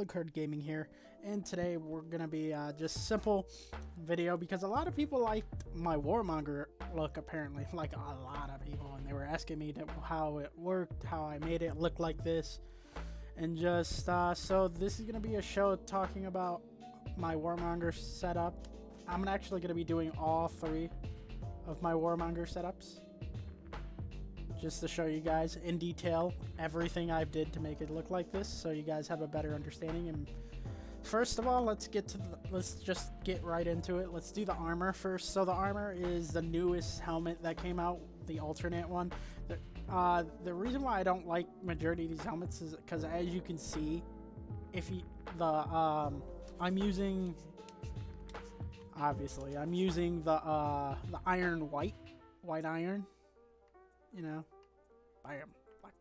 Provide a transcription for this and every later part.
Aiucard Gaming here, and today we're gonna be just simple video because a lot of people liked my Warmonger look, apparently, like a lot of people, and they were asking me how it worked, how I made it look like this, and just so this is gonna be a show talking about my Warmonger setup. I'm actually gonna be doing all three of my Warmonger setups, just to show you guys in detail everything I did to make it look like this, so you guys have a better understanding. And first of all, let's just get right into it. Let's do the armor first. So the armor is the newest helmet that came out, the alternate one. The reason why I don't like majority of these helmets is because, as you can see, if you I'm using the iron white iron. You know, bam. Like,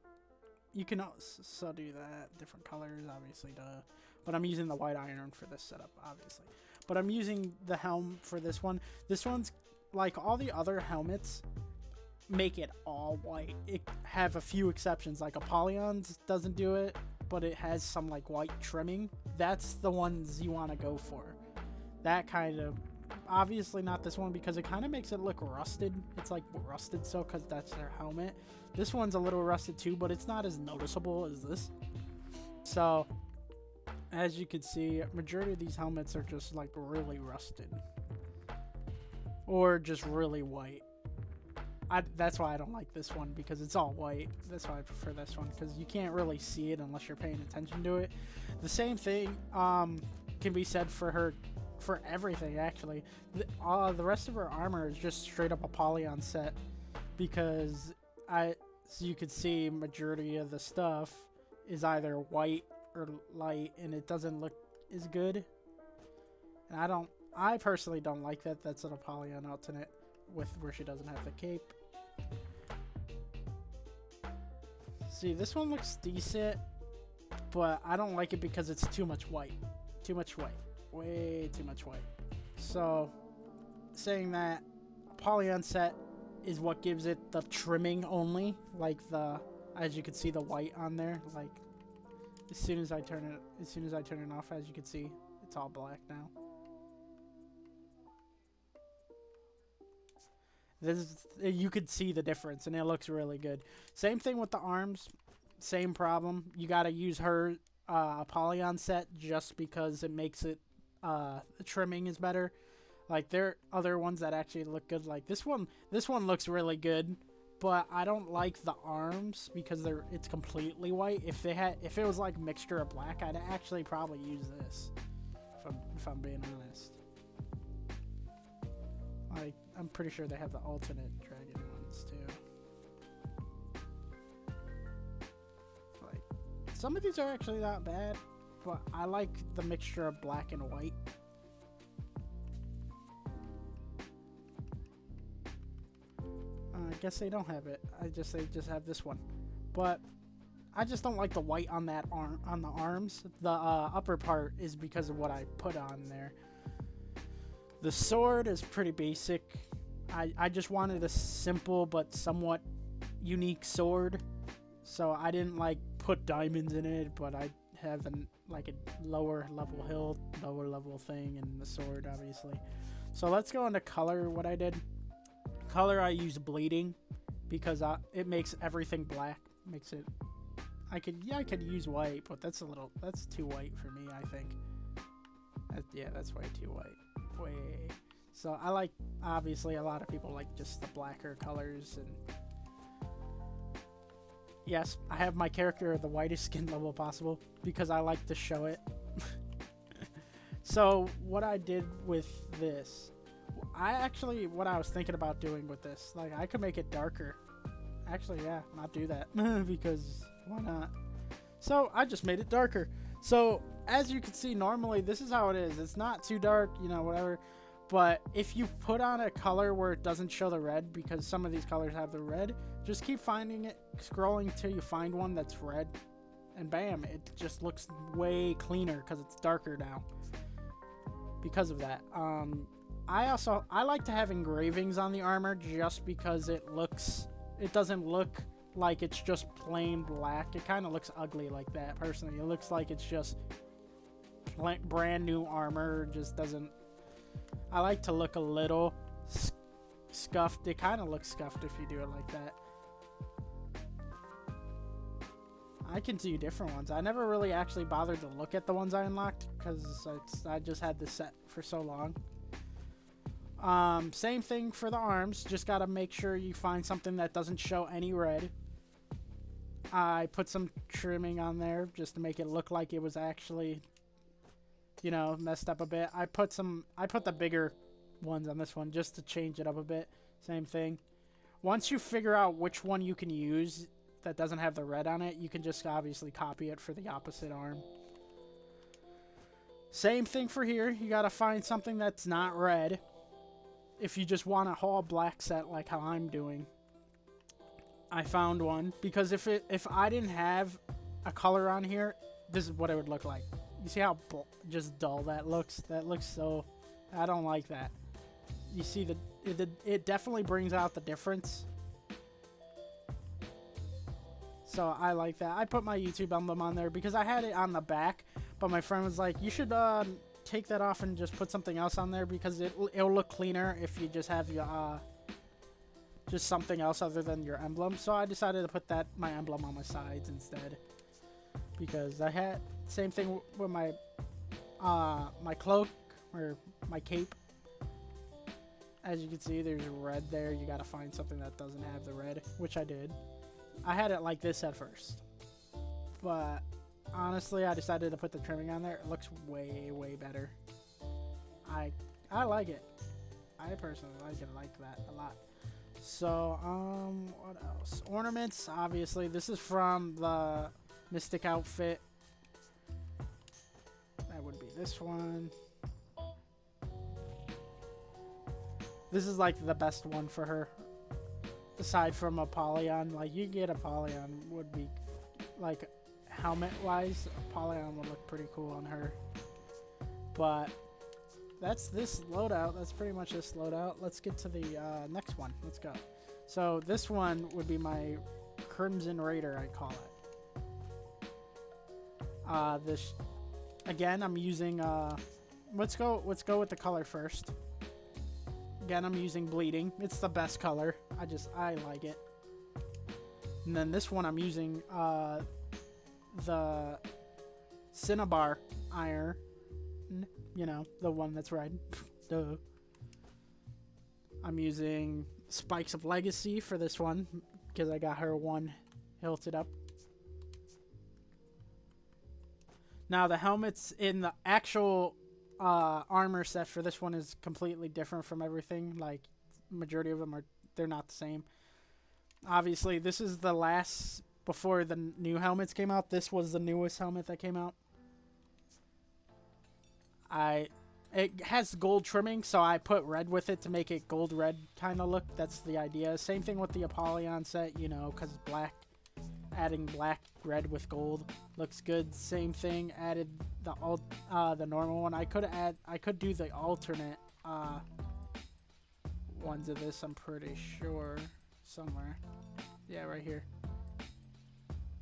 you can also do that, different colors, obviously, duh. But I'm using the white iron for this setup, obviously. But I'm using the helm for this one. This one's, like all the other helmets, make it all white. It have a few exceptions, like Apollyon's doesn't do it, but it has some, like, white trimming. That's the ones you want to go for. That kind of... Obviously not this one, because it kind of makes it look rusted. It's like rusted, so because that's their helmet. This one's a little rusted too, but it's not as noticeable as this. So as you can see, majority of these helmets are just like really rusted or just really white. That's why I don't like this one, because it's all white. That's why I prefer this one, because you can't really see it unless you're paying attention to it. The same thing can be said for everything, actually. The rest of her armor is just straight up Apollyon set, because so you could see majority of the stuff is either white or light, and it doesn't look as good. And I personally don't like that. That's an Apollyon alternate with where she doesn't have the cape. See, this one looks decent, but I don't like it because it's too much white. Too much white. Way too much white. So, saying that, Apollyon set is what gives it the trimming only, like as you can see, the white on there. Like, as soon as I turn it off, as you can see, it's all black now. You could see the difference, and it looks really good. Same thing with the arms. Same problem. You gotta use her Apollyon set just because it makes it the trimming is better. Like, there are other ones that actually look good. Like this one looks really good, but I don't like the arms because it's completely white. If it was like mixture of black, I'd actually probably use this, if I'm being honest. Like, I'm pretty sure they have the alternate dragon ones too. Like, some of these are actually not bad, but I like the mixture of black and white. I guess they don't have it. They just have this one. But I just don't like the white on that on the arms. The upper part is because of what I put on there. The sword is pretty basic. I just wanted a simple but somewhat unique sword. So I didn't like put diamonds in it, but I have like a lower level hilt, lower level thing, and the sword, obviously. So let's go into color. What I did, color, I used bleeding because it makes everything black. Makes it. I could use white, but that's too white for me, I think. That's way too white. Way. So I like, obviously, a lot of people like just the blacker colors, and yes, I have my character at the whitest skin level possible because I like to show it. So what I did with this, what I was thinking about doing with this, like, I could make it darker. Actually, yeah, not do that because why not? So I just made it darker. So as you can see, normally this is how it is. It's not too dark, you know, whatever. But if you put on a color where it doesn't show the red, because some of these colors have the red, just keep finding it, scrolling till you find one that's red, and bam, it just looks way cleaner because it's darker now. Because of that, I like to have engravings on the armor just because it doesn't look like it's just plain black. It kind of looks ugly like that, personally. It looks like it's just brand new armor just doesn't. I like to look a little scuffed. It kind of looks scuffed if you do it like that. I can do different ones. I never really actually bothered to look at the ones I unlocked because I just had this set for so long. Same thing for the arms. Just gotta make sure you find something that doesn't show any red. I put some trimming on there just to make it look like it was actually, you know, messed up a bit. I put the bigger ones on this one just to change it up a bit. Same thing. Once you figure out which one you can use that doesn't have the red on it, you can just obviously copy it for the opposite arm. Same thing for here. You gotta find something that's not red if you just want a whole black set like how I'm doing. I found one because if I didn't have a color on here, this is what it would look like. You see how just dull that looks? That looks so... I don't like that. You see it definitely brings out the difference. So I like that. I put my YouTube emblem on there because I had it on the back, but my friend was like, you should take that off and just put something else on there because it'll look cleaner if you just have your just something else other than your emblem. So I decided to put my emblem on my sides instead because I had same thing with my my cloak or my cape. As you can see, there's red there. You gotta find something that doesn't have the red, which I did. I had it like this at first, but honestly, I decided to put the trimming on there. It looks way, way better. I like it. I personally like that a lot. So, what else? Ornaments, obviously. This is from the Mystic outfit. That would be this one. This is like the best one for her. Aside from Apollyon, like you get Apollyon would be like helmet wise, Apollyon would look pretty cool on her. But that's this loadout. That's pretty much this loadout. Let's get to the next one. Let's go. So this one would be my Crimson Raider, I call it. This again, I'm using. Let's go with the color first. Again, I'm using Bleeding. It's the best color. I like it. And then this one I'm using the Cinnabar Iron. You know, the one that's red. Duh. I'm using Spikes of Legacy for this one because I got her one hilted up. Now the helmets in the actual armor set for this one is completely different from everything. Like majority of them they're not the same. Obviously, this is the last before the new helmets came out. This was the newest helmet that came out. It has gold trimming, so I put red with it to make it gold red kind of look. That's the idea. Same thing with the Apollyon set, you know, because black. Adding black red with gold looks good. Same thing. Added the normal one. I could do the alternate ones of this. I'm pretty sure somewhere. Yeah, right here.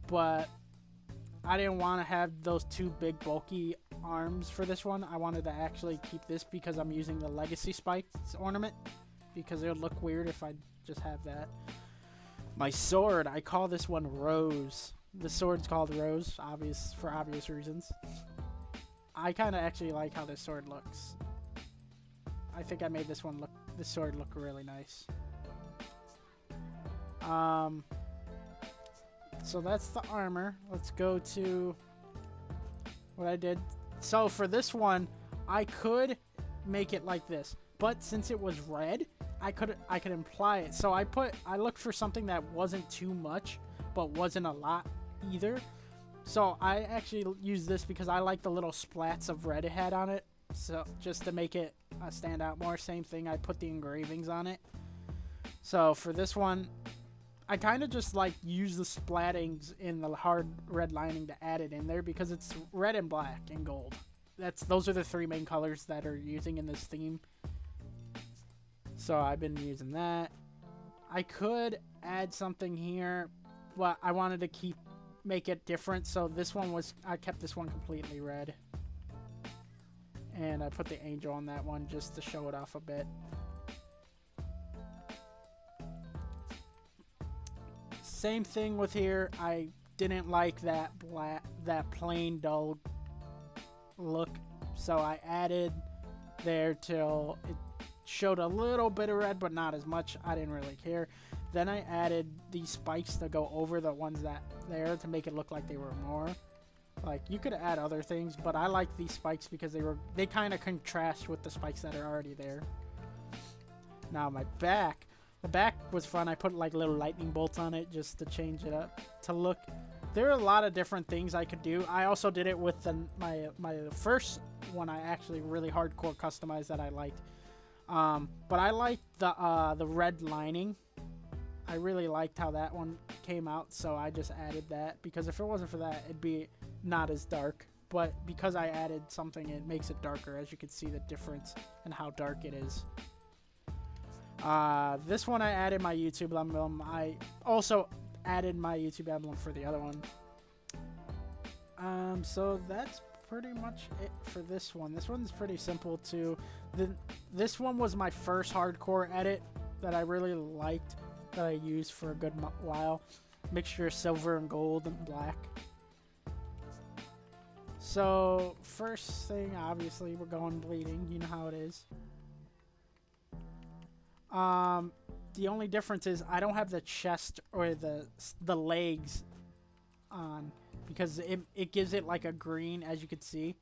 But I didn't want to have those two big bulky arms for this one. I wanted to actually keep this because I'm using the Legacy Spikes ornament because it would look weird if I just have that. My sword, I call this one Rose. The sword's called Rose, for obvious reasons. I kind of actually like how this sword looks. I think I made this sword look really nice. So that's the armor. Let's go to what I did. So for this one, I could make it like this, but since it was red, I could imply it. So I looked for something that wasn't too much, but wasn't a lot either. So I actually used this because I like the little splats of red it had on it. So just to make it stand out more. Same thing, I put the engravings on it. So for this one, I kind of just like use the splattings in the hard red lining to add it in there because it's red and black and gold. Those are the three main colors that are using in this theme. So I've been using that. I could add something here, but I wanted to make it different. So this one I kept this one completely red. and I put the angel on that one just to show it off a bit. Same thing with here. I didn't like that plain dull look, so I added there till it showed a little bit of red, but not as much. I didn't really care. Then I added these spikes to go over the ones that there to make it look like they were more. Like, you could add other things, but I like these spikes because they kind of contrast with the spikes that are already there. Now my back. The back was fun. I put like little lightning bolts on it just to change it up to look. There are a lot of different things I could do. I also did it with my first one. I actually really hardcore customized that I liked. But I liked the red lining. I really liked how that one came out, so I just added that because if it wasn't for that, it'd be not as dark. But because I added something, it makes it darker. As you can see the difference in how dark it is. This one I added my YouTube emblem. I also added my YouTube emblem for the other one. So that's pretty much it for this one. This one's pretty simple too. This one was my first hardcore edit that I really liked, that I used for a good while. Mixture of silver and gold and black. So first thing, obviously, we're going bleeding. You know how it is. The only difference is I don't have the chest or the legs on because it gives it like a green, as you can see.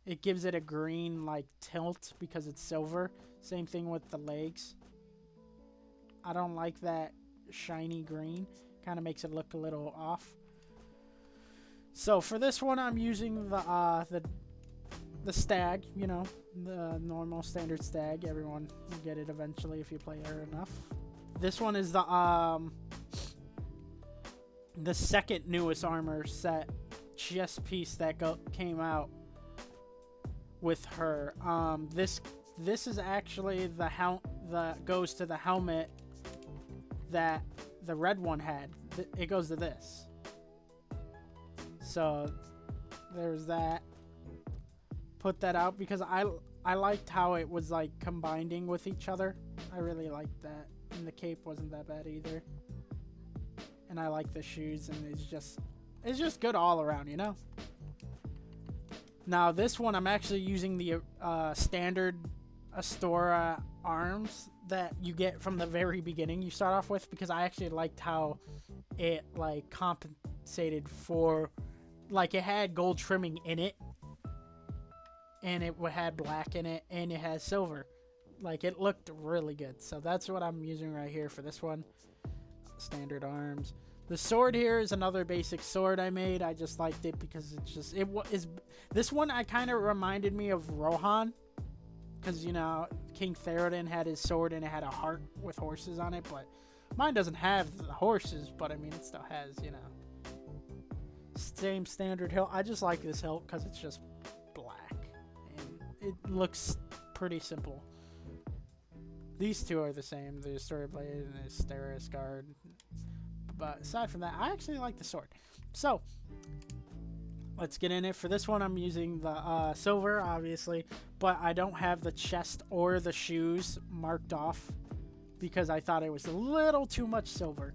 It gives it a green like tilt because it's silver. Same thing with the legs. I don't like that shiny green. Kind of makes it look a little off. So for this one, I'm using the stag, you know, the normal standard stag. Everyone will get it eventually if you play her enough. This one is the second newest armor set chest piece that came out with her. This is actually the goes to the helmet that the red one had. It goes to this. So there's that. Put that out because I liked how it was like combining with each other. I really liked that, and the cape wasn't that bad either. And I like the shoes, and it's just good all around, you know. Now this one I'm actually using the standard Astora arms that you get from the very beginning you start off with, because I actually liked how it like compensated for, like, it had gold trimming in it, and it had black in it, and it has silver. Like, it looked really good. So that's what I'm using right here for this one. Standard arms. The sword here is another basic sword I made. I just liked it because this one I kind of reminded me of Rohan, because, you know, King Theoden had his sword and it had a heart with horses on it, but mine doesn't have the horses, but I mean it still has, you know, same standard hilt. I just like this hilt because it's just black and it looks pretty simple. These two are the same, the Story Blade and the Steris Guard. But aside from that, I actually like the sword. So let's get in it. For this one, I'm using the silver, obviously, but I don't have the chest or the shoes marked off because I thought it was a little too much silver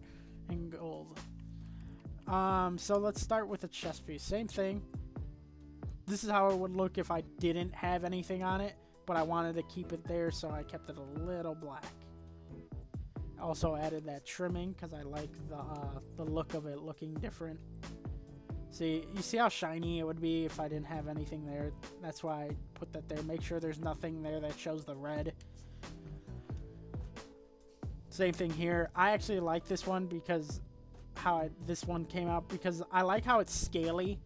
and gold. So let's start with the chest piece. Same thing. This is how it would look if I didn't have anything on it, but I wanted to keep it there, so I kept it a little black. Also added that trimming because I like the look of it looking different. See, you see how shiny it would be if I didn't have anything there. That's why I put that there. Make sure there's nothing there that shows the red. Same thing here. I actually like this one because this one came out, because I like how it's scaly,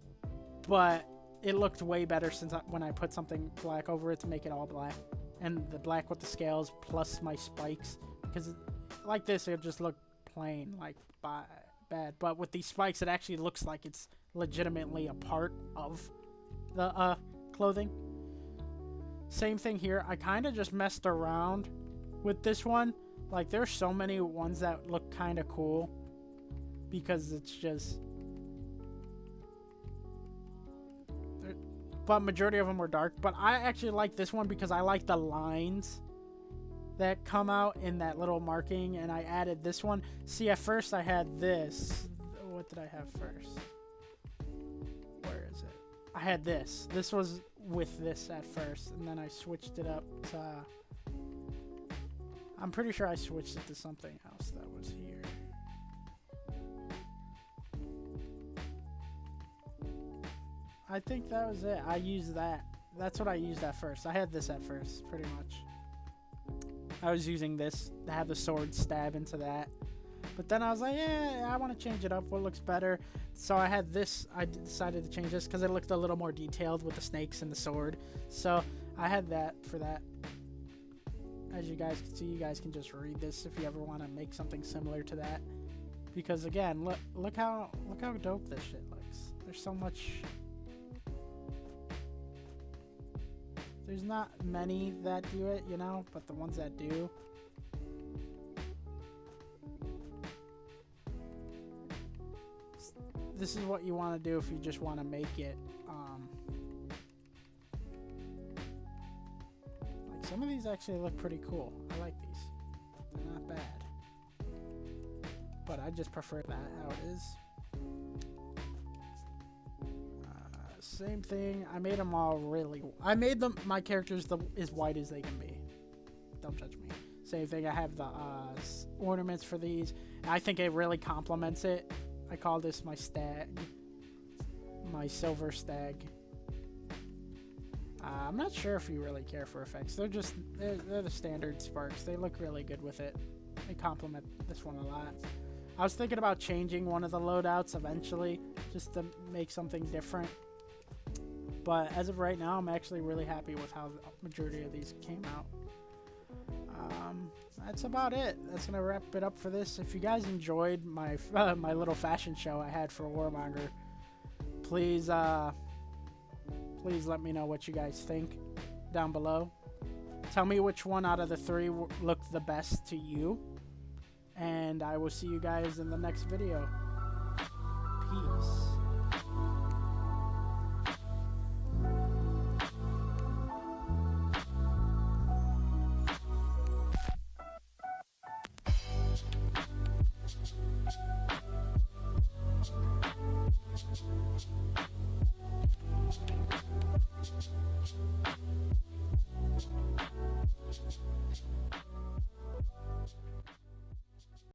but it looked way better when I put something black over it to make it all black. And the black with the scales plus my spikes, because like this, it just looked plain, like bad. But with these spikes, it actually looks like it's legitimately a part of the clothing. Same thing here. I kind of just messed around with this one. Like, there's so many ones that look kind of cool because it's just but majority of them were dark. But I actually like this one because I like the lines that come out in that little marking, and I added this one. See, at first I had this. What did I have first? Where is it? I had this. This was with this at first, and then I switched it up to... I'm pretty sure I switched it to something else that was here. I think that was it. I used that. That's what I used at first. I had this at first, pretty much. I was using this to have the sword stab into that. But then I was like, yeah, I want to change it up. What looks better? So I had this. I decided to change this because it looked a little more detailed with the snakes and the sword. So I had that for that. As you guys can see, you guys can just read this if you ever want to make something similar to that. Because again, look how dope this shit looks. There's so much. There's not many that do it, you know, but the ones that do. This is what you want to do if you just want to make it. Like some of these actually look pretty cool. I like these. They're not bad. But I just prefer that how it is. Same thing. I made them all really... I made them my characters as white as they can be. Don't judge me. Same thing. I have the ornaments for these. I think it really complements it. I call this my stag. My silver stag. I'm not sure if you really care for effects. They're the standard sparks. They look really good with it. They complement this one a lot. I was thinking about changing one of the loadouts eventually, just to make something different. But as of right now, I'm actually really happy with how the majority of these came out. That's about it. That's gonna wrap it up for this. If you guys enjoyed my my little fashion show I had for Warmonger, please please let me know what you guys think down below. Tell me which one out of the three looked the best to you, and I will see you guys in the next video.